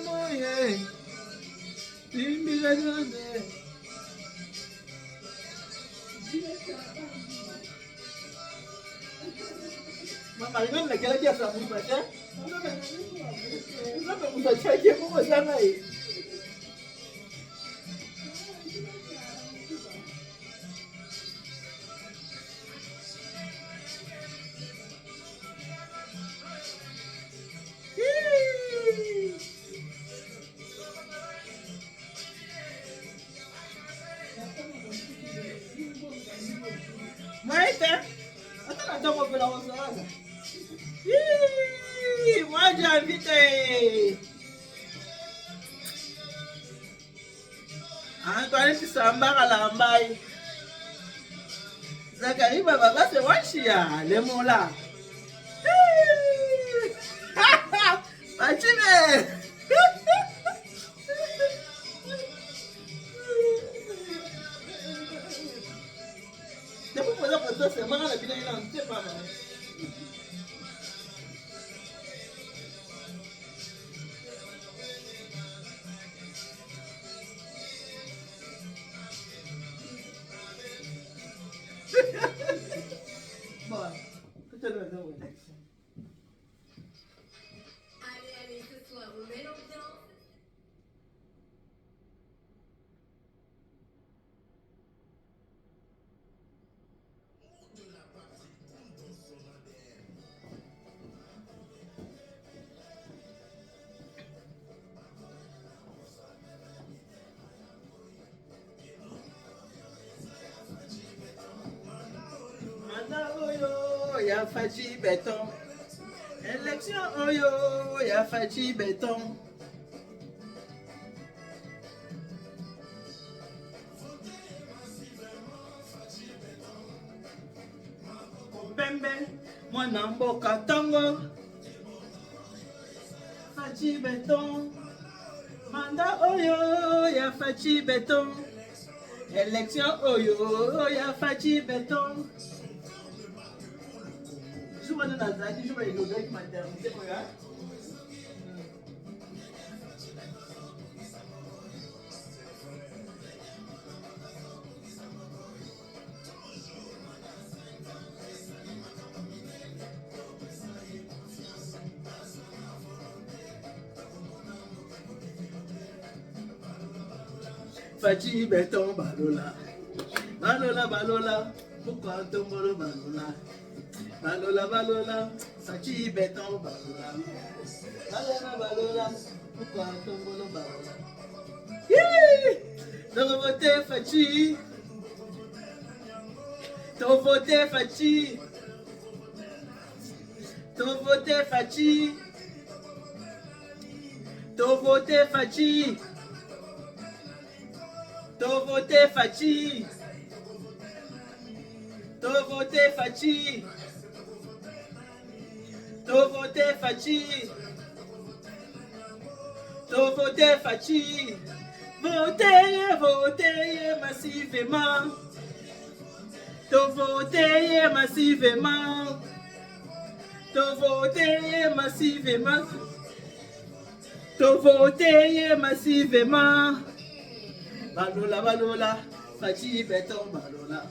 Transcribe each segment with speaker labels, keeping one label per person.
Speaker 1: moye. Imbiragane. Mama, remember the girl just from me, moi j'ai invité. Antoine Samba Lambai. Zakari Baba, c'est Wachia, les mots là. Fatime. Depois fazer por 2 semanas, a vida não tem para mais. Bora, continua dando.
Speaker 2: Allez, ce soir, on met l'ambiance.
Speaker 1: Ya Fachi Béton. Élection Oyo, ya Fachi Béton. Bembe, moi Namboka Tango. Fachi Béton. Manda Oyo, ya Fachi Béton. Élection Oyo, ya Fachi Béton. Je vais dans la je vais le avec maternité, regarde. Fachi Béton, Balola. Balola, Balola. Pourquoi tombolo Balola? Balola, Balola. Fachi Béton, Balola. Balola, Balola. Pourquoi tombolo Balola? T'as voté Fachi. T'as voté Fachi. T'as voté Fachi. T'as voté Fachi. T'as voté Fachi. T'as voté Fachi. T'as voté Fachi. T'as voté Fachi. Votez, votez massivement. T'as voté massivement. T'as voté massivement. T'as voté massivement. Balola, Balola, Fachi Béton, Balola.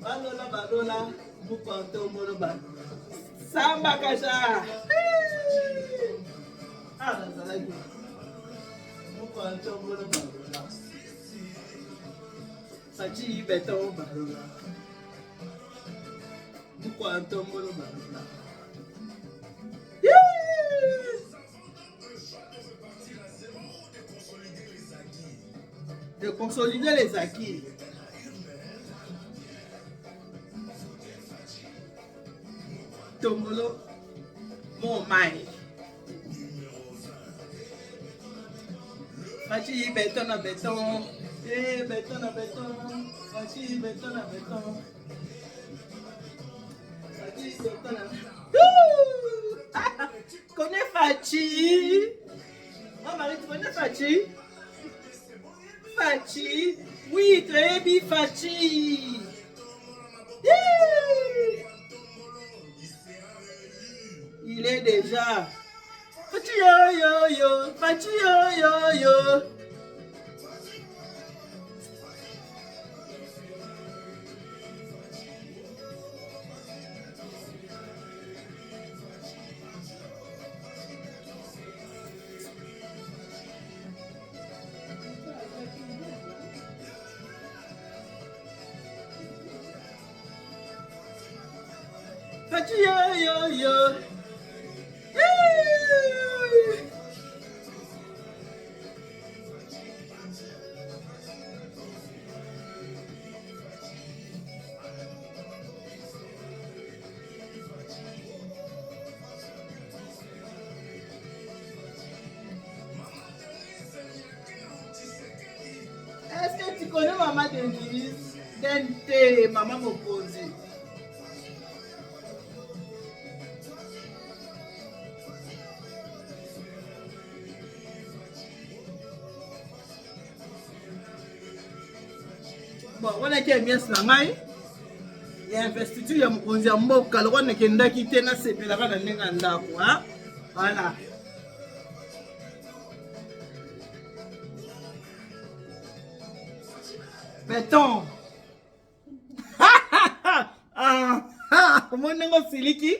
Speaker 1: Balola, Balola, Boupanto, Molo, Balola. Samba Kacha. Ah, ça va être Boupanto, Molo, Balola. Fachi Béton, Balola. Boupanto, Molo, Balola. De consolider les acquis. Tombolo, mon maï. Fachi Béton à béton. Eh, béton à béton. Fachi Béton à béton. Fachi Béton à béton. Connais Fachi? Oh Marie, tu connais Fachi? Fachi? Oui, très bien Fachi. Il est déjà. Fachi, yo yo yo, Fachi yo yo yo. Fachi yo yo yo. Est-ce que tu connais maman Denise? Dente, maman Mokozi. Bon, on a qui bien snamai. Il y a investiture, il y a Mokozi Mboka, le roi qui n'a quitté na sepe là-bas dans l'Enganda, quoi. Voilà. Béton. Ah, mon nom c'est Siliki.